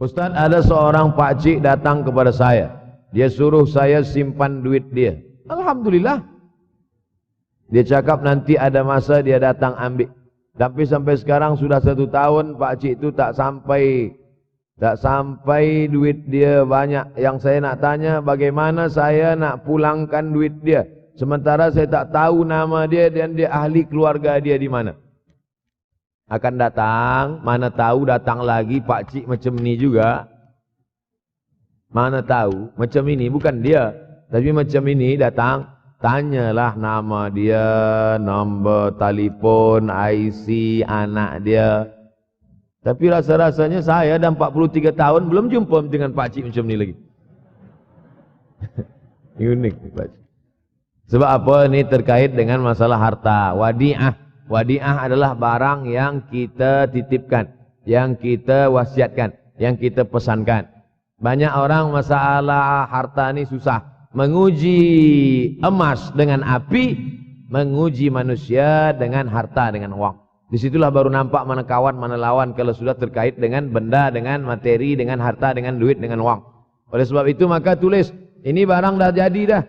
Ustaz, ada seorang pakcik datang kepada saya. Dia suruh saya simpan duit dia. Alhamdulillah. Dia cakap nanti ada masa dia datang ambil. Tapi sampai sekarang sudah 1 tahun pakcik itu tak sampai duit dia banyak. Yang saya nak tanya, bagaimana saya nak pulangkan duit dia? Sementara saya tak tahu nama dia dan dia ahli keluarga dia di mana. Akan datang, mana tahu datang lagi pakcik macam ni juga. Mana tahu, macam ini bukan dia. Tapi macam ini datang, tanyalah nama dia, nombor telefon, IC anak dia. Tapi rasa-rasanya saya dah 43 tahun belum jumpa dengan pakcik macam ni lagi. Unik pakcik. Sebab apa? Ini terkait dengan masalah harta. Wadi'ah. Wadi'ah adalah barang yang kita titipkan, yang kita wasiatkan, yang kita pesankan. Banyak orang masalah harta ini susah. Menguji emas dengan api, menguji manusia dengan harta, dengan uang. Disitulah baru nampak mana kawan, mana lawan kalau sudah terkait dengan benda, dengan materi, dengan harta, dengan duit, dengan uang. Oleh sebab itu maka tulis, ini barang dah jadi dah.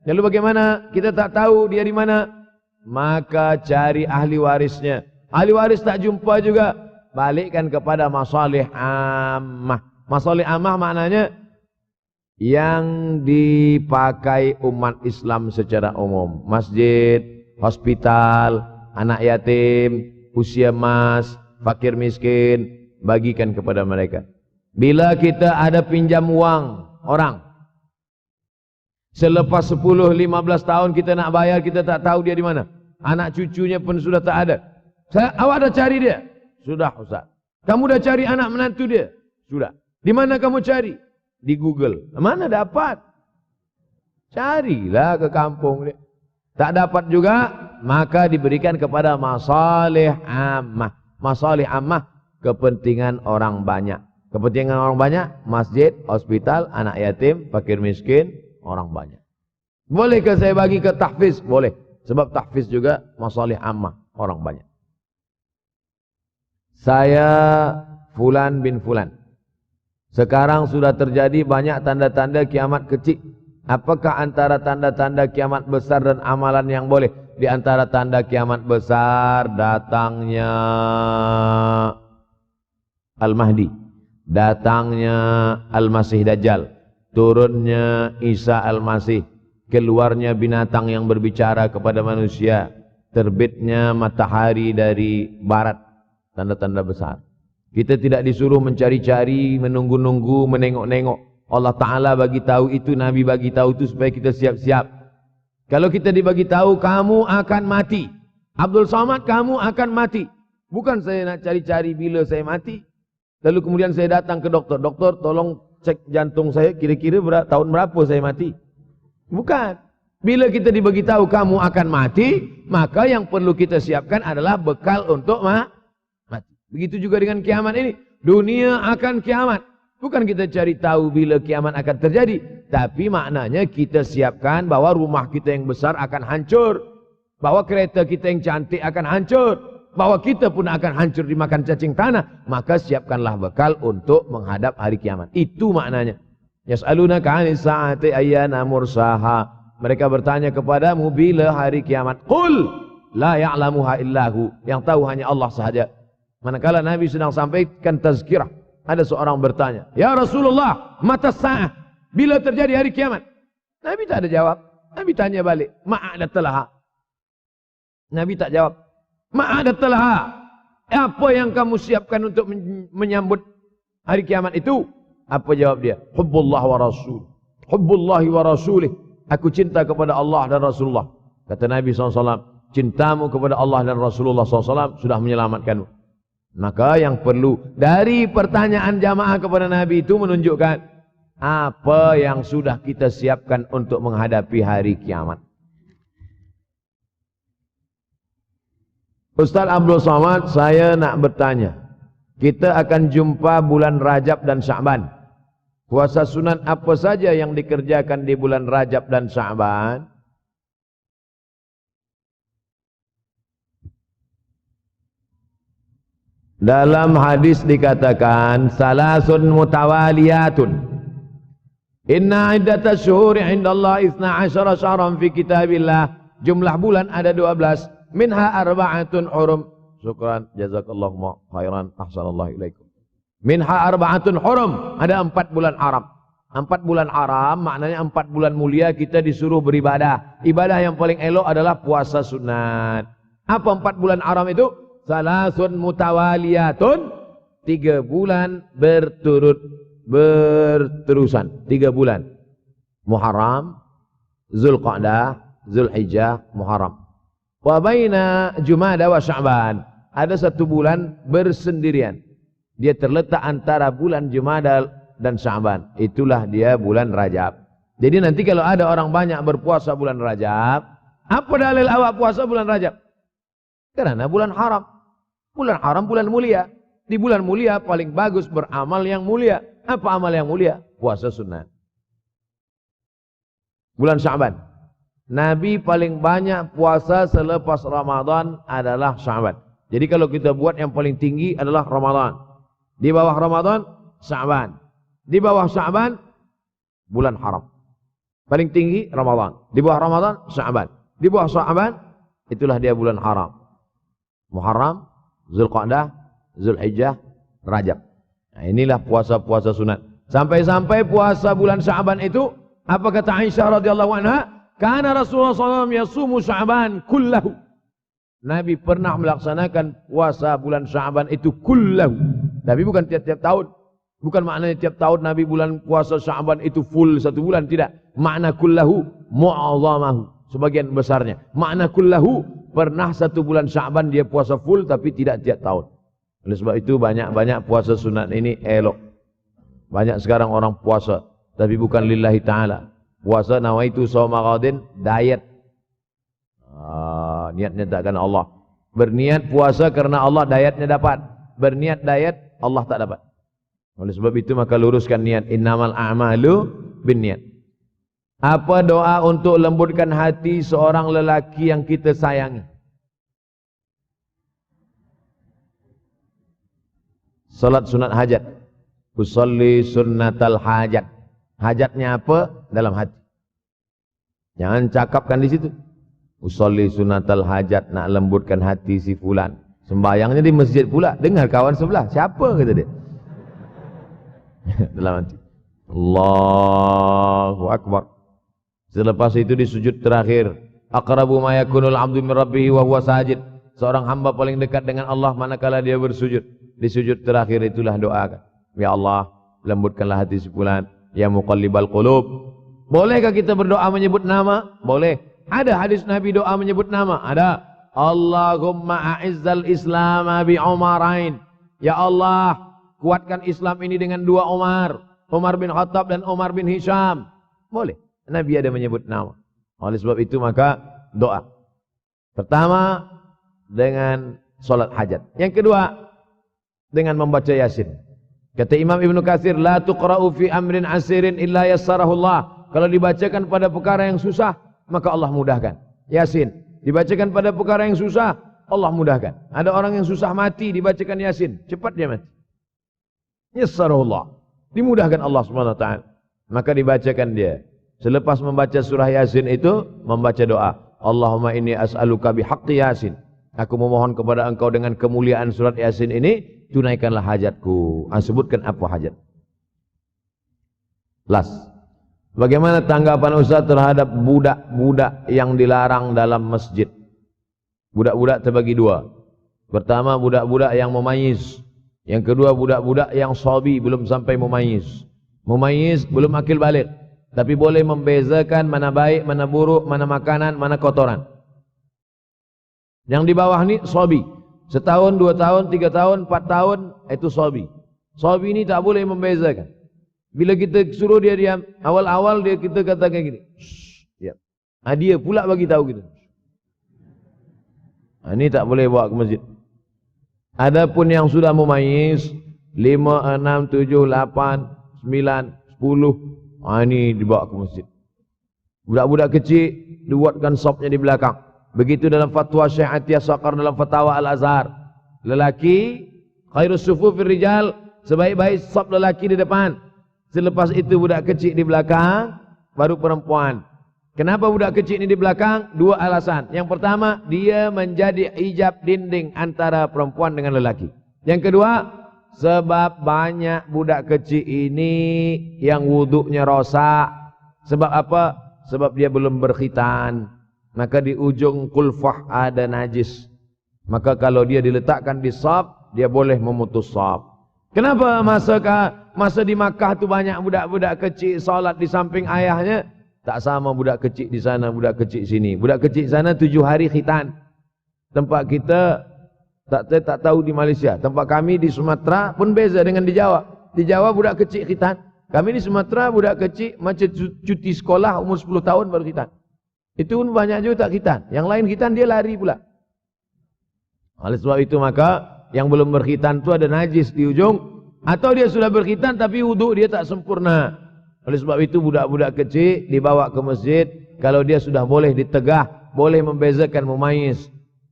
Lalu bagaimana? Kita tak tahu dia di mana. Maka cari ahli warisnya. Ahli waris tak jumpa juga, balikkan kepada masalih ammah. Masalih ammah maknanya yang dipakai umat Islam secara umum. Masjid, hospital, anak yatim, usia mas, fakir miskin, bagikan kepada mereka. Bila kita ada pinjam uang orang, selepas 10-15 tahun kita nak bayar, kita tak tahu dia di mana. Anak cucunya pun sudah tak ada. Awak dah cari dia? Sudah Ustaz. Kamu dah cari anak menantu dia? Sudah. Di mana kamu cari? Di Google. Mana dapat? Carilah ke kampung dia. Tak dapat juga, maka diberikan kepada masalih ammah. Masalih ammah, kepentingan orang banyak. Kepentingan orang banyak, masjid, hospital, anak yatim, fakir miskin, orang banyak. Bolehkah saya bagi ke tahfiz? Boleh. Sebab tahfiz juga masalih ammah, orang banyak. Saya Fulan bin Fulan. Sekarang sudah terjadi banyak tanda-tanda kiamat kecil. Apakah antara tanda-tanda kiamat besar dan amalan yang boleh? Di antara tanda kiamat besar, datangnya Al-Mahdi, datangnya Al-Masih Dajjal, turunnya Isa Al-Masih, keluarnya binatang yang berbicara kepada manusia, terbitnya matahari dari barat. Tanda-tanda besar. Kita tidak disuruh mencari-cari, menunggu-nunggu, menengok-nengok. Allah Ta'ala bagi tahu itu, Nabi bagi tahu itu supaya kita siap-siap. Kalau kita dibagi tahu, kamu akan mati. Abdul Somad, kamu akan mati. Bukan saya nak cari-cari bila saya mati. Lalu kemudian saya datang ke doktor. Doktor, tolong cek jantung saya, kira-kira tahun berapa saya mati. Bukan. Bila kita dibagi tahu kamu akan mati, maka yang perlu kita siapkan adalah bekal untuk mati. Begitu juga dengan kiamat ini. Dunia akan kiamat. Bukan kita cari tahu bila kiamat akan terjadi, tapi maknanya kita siapkan bahwa rumah kita yang besar akan hancur, bahwa kereta kita yang cantik akan hancur, bahwa kita pun akan hancur dimakan cacing tanah. Maka siapkanlah bekal untuk menghadap hari kiamat. Itu maknanya. Yas'alunaka 'anis sa'ati ayyana mursaha. Mereka bertanya kepadamu bila hari kiamat. Qul la ya'lamuha illahu. Yang tahu hanya Allah sahaja. Manakala Nabi sedang sampaikan tazkirah, ada seorang bertanya, "Ya Rasulullah, mata sa'ah? Bila terjadi hari kiamat?" Nabi tak ada jawab. Nabi tanya balik, "Ma'adatalaha?" Nabi tak jawab. "Ma'adatalaha?" Apa yang kamu siapkan untuk menyambut hari kiamat itu? Apa jawab dia? "Hubbullah wa rasul. Hubbullahi wa rasulih." Aku cinta kepada Allah dan Rasulullah. Kata Nabi SAW, cintamu kepada Allah dan Rasulullah SAW sudah menyelamatkanmu. Maka yang perlu dari pertanyaan jamaah kepada Nabi itu menunjukkan apa yang sudah kita siapkan untuk menghadapi hari kiamat. Ustaz Abdul Somad, saya nak bertanya. Kita akan jumpa bulan Rajab dan Sya'ban. Puasa sunat apa saja yang dikerjakan di bulan Rajab dan Sya'ban? Dalam hadis dikatakan salasun mutawaliyatun. Inna iddatash syuhuri 'indallahi 12 syahran fi kitabillah. Jumlah bulan ada 12. Minha arba'atun hurum. Syukran, jazakallahu khairan, ahsanallahu ilaikum. Minha arba'atun hurum. Ada 4 bulan haram. 4 bulan haram maknanya 4 bulan mulia kita disuruh beribadah. Ibadah yang paling elok adalah puasa sunat. Apa 4 bulan haram itu? Salasun mutawaliyatun, 3 bulan berterusan, 3 bulan. Muharram, Zulqa'dah, Zulhijjah, Muharram. Wa baina Jumada wa Sya'ban. Ada 1 bulan bersendirian. Dia terletak antara bulan Jumada dan Sya'ban. Itulah dia bulan Rajab. Jadi nanti kalau ada orang banyak berpuasa bulan Rajab, apa dalil awak puasa bulan Rajab? Karena bulan haram. Bulan haram bulan mulia. Di bulan mulia paling bagus beramal yang mulia. Apa amal yang mulia? Puasa sunat. Bulan Sya'ban. Nabi paling banyak puasa selepas Ramadan adalah Sya'ban. Jadi kalau kita buat yang paling tinggi adalah Ramadan. Di bawah Ramadan, Sya'ban. Di bawah Sya'ban, bulan haram. Paling tinggi Ramadan. Di bawah Ramadan, Sya'ban. Di bawah Sya'ban, itulah dia bulan haram. Muharram, Zulqa'dah, Zulhijjah, Rajab. Nah, inilah puasa-puasa sunat. Sampai-sampai puasa bulan Sya'ban itu, apa kata Aisyah radhiyallahu anha? Kana Rasulullah SAW yasumu Sya'ban kullahu. Nabi pernah melaksanakan puasa bulan Sya'ban itu kullahu. Tapi bukan tiap-tiap tahun. Bukan maknanya tiap tahun Nabi bulan puasa Sya'ban itu full 1 bulan. Tidak. Makna kullahu mu'azzamahu. Sebagian besarnya. Makna kullahu, pernah 1 bulan Sya'ban dia puasa full tapi tidak tiap tahun. Oleh sebab itu banyak-banyak puasa sunat ini elok. Banyak sekarang orang puasa tapi bukan lillahi ta'ala. Puasa nawaitu shauma ghadin, diet. Niatnya takkan Allah. Berniat puasa karena Allah, dietnya dapat. Berniat diet, Allah tak dapat. Oleh sebab itu maka luruskan niat. Innamal a'malu binniat. Apa doa untuk lembutkan hati seorang lelaki yang kita sayangi? Salat sunat hajat. Usolli sunnatal hajat. Hajatnya apa? Dalam hati. Jangan cakapkan di situ. Usolli sunnatal hajat, nak lembutkan hati si fulan. Sembayangnya di masjid pula. Dengar kawan sebelah. Siapa kata dia? Dalam hati. Allahu Akbar. Selepas itu di sujud terakhir. Aqrabu ma yakunul abdu min rabbih wa huwa sajid. Seorang hamba paling dekat dengan Allah manakala dia bersujud. Di sujud terakhir itulah doakan. Ya Allah, lembutkanlah hati si fulan. Ya muqallibal qulub. Bolehkah kita berdoa menyebut nama? Boleh. Ada hadis Nabi doa menyebut nama? Ada. Allahumma a'izzal Islam bi Umarain. Ya Allah, kuatkan Islam ini dengan 2 Umar. Umar bin Khattab dan Umar bin Hisham. Boleh. Nabi ada menyebut nama. Oleh sebab itu maka doa. Pertama dengan solat hajat. Yang kedua dengan membaca Yasin. Kata Imam Ibnu Katsir, la tuqra'u fi amrin asirin illa yassarahullah. Kalau dibacakan pada perkara yang susah, maka Allah mudahkan. Yasin dibacakan pada perkara yang susah, Allah mudahkan. Ada orang yang susah mati, dibacakan Yasin, cepat dia mati. Yassarahullah, dimudahkan Allah Subhanahu wa taala. Maka dibacakan dia. Selepas membaca surah Yasin itu, membaca doa. Allahumma inni as'aluka bihaqqi Yasin. Aku memohon kepada engkau dengan kemuliaan surat Yasin ini, tunaikanlah hajatku. Sebutkan apa hajat. Last. Bagaimana tanggapan Ustaz terhadap budak-budak yang dilarang dalam masjid? Budak-budak terbagi 2. Pertama, budak-budak yang mumayyiz. Yang kedua, budak-budak yang shabi, belum sampai mumayyiz. Mumayyiz belum akil balik, tapi boleh membezakan mana baik, mana buruk, mana makanan, mana kotoran. Yang di bawah ni shabi. Setahun, 2 tahun, 3 tahun, 4 tahun, itu shabi. Shabi ini tak boleh membezakan. Bila kita suruh dia diam, awal-awal kita kata kayak gini. Diam. Dia pula bagi tahu kita. Ini tak boleh bawa ke masjid. Adapun yang sudah mumayyiz 5, 6, 7, 8, 9, 10, ini dibawa ke masjid. Budak-budak kecil dibuatkan sopnya di belakang. Begitu dalam fatwa Syekh Atiyah Saqar dalam fatwa Al-Azhar. Lelaki Khairus sufufir rijal, sebaik-baik saf lelaki di depan. Selepas itu budak kecil di belakang, baru perempuan. Kenapa budak kecil ini di belakang? Dua alasan. Yang pertama, dia menjadi hijab dinding antara perempuan dengan lelaki. Yang kedua, sebab banyak budak kecil ini yang wuduknya rosak. Sebab apa? Sebab dia belum berkhitan. Maka di ujung kulfah ada najis. Maka kalau dia diletakkan di saf, dia boleh memutus saf. Kenapa masa di Makkah tu banyak budak-budak kecil salat di samping ayahnya? Tak sama budak kecil di sana, budak kecil sini. Budak kecil sana 7 hari khitan. Tempat kita tak tahu di Malaysia. Tempat kami di Sumatera pun beza dengan di Jawa. Di Jawa budak kecil khitan. Kami di Sumatera budak kecil macam cuti sekolah umur 10 tahun baru khitan. Itu pun banyak juga tak khitan. Yang lain khitan dia lari pula. Oleh sebab itu maka yang belum berkhitan itu ada najis di ujung, atau dia sudah berkhitan tapi wuduk dia tak sempurna. Oleh sebab itu budak-budak kecil dibawa ke masjid. Kalau dia sudah boleh ditegah, boleh membezakan, memayis.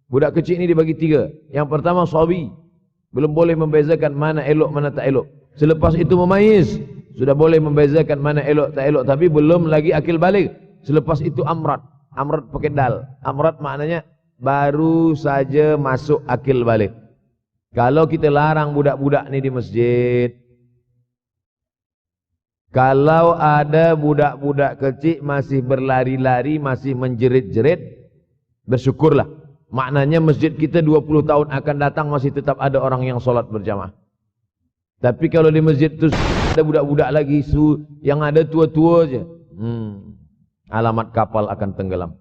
Budak kecil ini dibagi 3. Yang pertama sabi, belum boleh membezakan mana elok mana tak elok. Selepas itu memayis, sudah boleh membezakan mana elok tak elok, tapi belum lagi akil balik. Selepas itu amrat, amrat pakai dal. Amrat maknanya baru saja masuk akil balik. Kalau kita larang budak-budak ni di masjid, kalau ada budak-budak kecil masih berlari-lari, masih menjerit-jerit, bersyukurlah. Maknanya masjid kita 20 tahun akan datang masih tetap ada orang yang solat berjamaah. Tapi kalau di masjid tu ada budak-budak lagi, yang ada tua-tua je, alamat kapal akan tenggelam.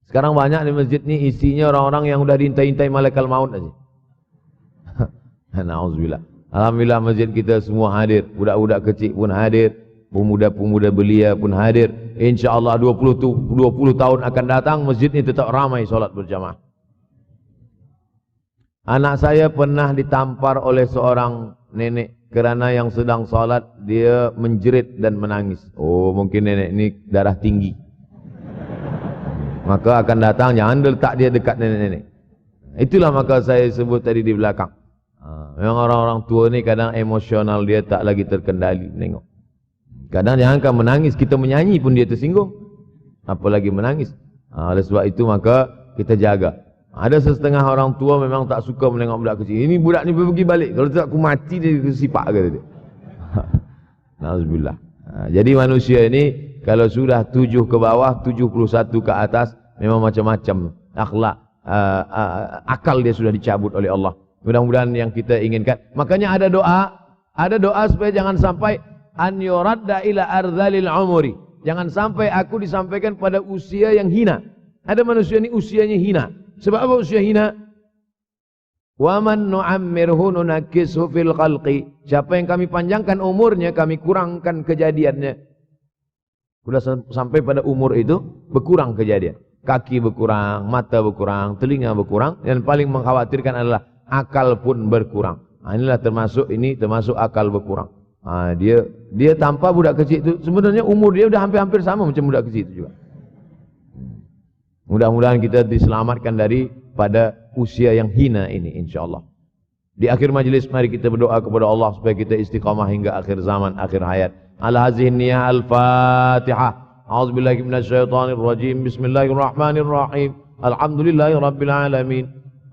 Sekarang banyak di masjid ni isinya orang-orang yang sudah diintai-intai malaikat maut aja. Na'udzubillah. Alhamdulillah masjid kita semua hadir. Budak-budak kecil pun hadir. Pemuda-pemuda belia pun hadir. InsyaAllah 20 tahun akan datang masjid ni tetap ramai solat berjamaah. Anak saya pernah ditampar oleh seorang nenek kerana yang sedang solat dia menjerit dan menangis. Oh, mungkin nenek ini darah tinggi. Maka akan datang, jangan letak dia dekat nenek-nenek. Itulah maka saya sebut tadi di belakang. Memang orang-orang tua ni kadang emosional dia tak lagi terkendali menengok. Kadang jangankan menangis, kita menyanyi pun dia tersinggung. Apalagi menangis. Oleh sebab itu maka kita jaga. Ada setengah orang tua memang tak suka menengok budak kecil. Ini budak ni pergi balik. Kalau tak aku mati dia sipak kata dia. Nauzubillah. Jadi manusia ini kalau sudah 7 ke bawah, 71 ke atas, memang macam-macam akhlak, akal dia sudah dicabut oleh Allah. Mudah-mudahan yang kita inginkan. Makanya ada doa supaya jangan sampai an yuradda ila ardhalil umuri. Jangan sampai aku disampaikan pada usia yang hina. Ada manusia ini usianya hina. Sebab apa usia hina? Wa man nu'ammirhu nunakkishu fil khalqi. Siapa yang kami panjangkan umurnya, kami kurangkan kejadiannya. Sudah sampai pada umur itu berkurang kejadian. Kaki berkurang, mata berkurang, telinga berkurang, dan paling mengkhawatirkan adalah akal pun berkurang. Inilah termasuk akal berkurang. Dia tanpa budak kecil itu sebenarnya umur dia sudah hampir-hampir sama macam budak kecil itu juga. Mudah-mudahan kita diselamatkan daripada usia yang hina ini insyaallah. Di akhir majlis mari kita berdoa kepada Allah supaya kita istiqamah hingga akhir zaman, akhir hayat. Ala hadhihi niyyah al-Fatihah. A'udzubillahi minasyaitonir rajim. Bismillahirrahmanirrahim. Alhamdulillahirabbil alamin.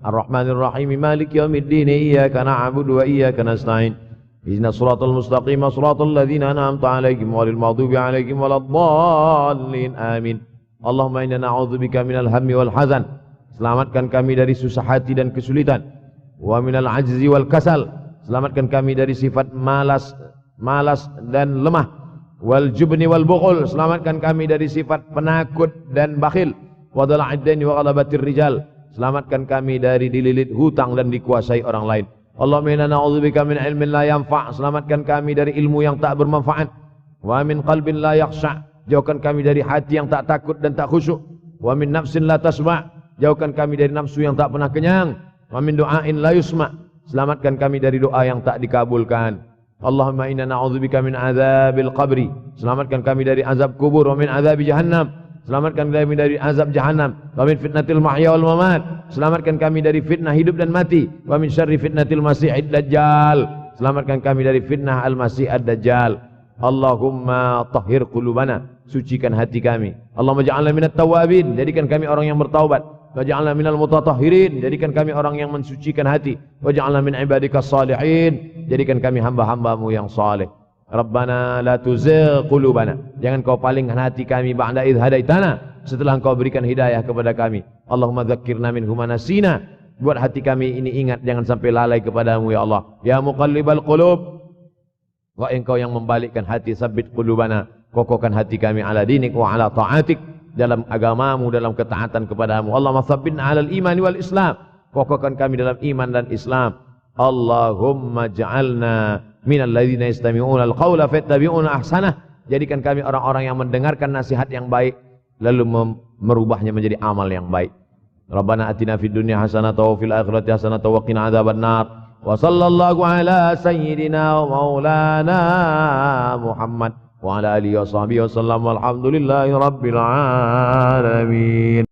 Ar-Rahmanir-Rahim. Maliki yaumiddin. Iyyaka na'budu wa iyyaka nasta'in. Ihdinas siratal mustaqim. Siratal ladzina an'amta 'alaihim ghairil maghdubi 'alaihim waladdallin. Amin. Allahumma inna na'udzubika minal hammi wal hazan. Selamatkan kami dari susah hati dan kesulitan. Wa minal ajzi wal kasal. Selamatkan kami dari sifat malas dan lemah. Wal jubni wal bukhul. Selamatkan kami dari sifat penakut dan bakhil. Wa dala'id daini wa ghalabatir rijal. Selamatkan kami dari dililit hutang dan dikuasai orang lain. Allahumma inna na'udzubika min ilmin la yanfa'. Selamatkan kami dari ilmu yang tak bermanfaat. Wa min qalbin la yakhsha'. Jauhkan kami dari hati yang tak takut dan tak khusyuk. Wa min nafsin la tasma'. Jauhkan kami dari nafsu yang tak pernah kenyang. Wa min du'ain la yusma'. Selamatkan kami dari doa yang tak dikabulkan. Allahumma inna na'udzubika min azabil qabri. Selamatkan kami dari azab kubur. Wa min azabi jahannam. Selamatkan kami dari azab jahannam. Wa min fitnatil mahya wal mamat. Selamatkan kami dari fitnah hidup dan mati. Wa min syarri fitnatil masiihid dajjal. Selamatkan kami dari fitnah al-masih ad-dajjal. Allahumma tahhir qulubana. Sucikan hati kami. Allahumma ja'alna minat tawabin. Jadikan kami orang yang bertaubat. Waj'alna minal mutatahhirin. Jadikan kami orang yang mensucikan hati. Waj'alna min ibadikas salihin. Jadikan kami hamba-hambamu yang saleh. Rabbana la tuzigh qulubana. Jangan kau palingkan hati kami ba'da idh hadaitana, setelah engkau berikan hidayah kepada kami. Allahumma dzakkirna minhu ma nasina. Buat hati kami ini ingat, jangan sampai lalai kepadamu ya Allah. Ya muqallibal qulub. Wa engkau yang membalikkan hati, sabbit qulubana. Kokohkan hati kami ala dinik wa ala ta'atik, dalam agamamu, dalam ketaatan kepadamu. Allahumma tsabbitna ala al-iman wal islam. Kokohkan kami dalam iman dan Islam. Allahumma ja'alna minal ladzina yastami'una al-qaula fayattabi'una ahsanah. Jadikan kami orang-orang yang mendengarkan nasihat yang baik lalu merubahnya menjadi amal yang baik. Rabbana atina fid dunya hasanatan wa fil akhirati hasanatan wa qina adzabannar. Wa sallallahu ala sayyidina wa maulana Muhammad wa ala alihi wa sahbihi wa sallam. Walhamdulillahi rabbil alamin.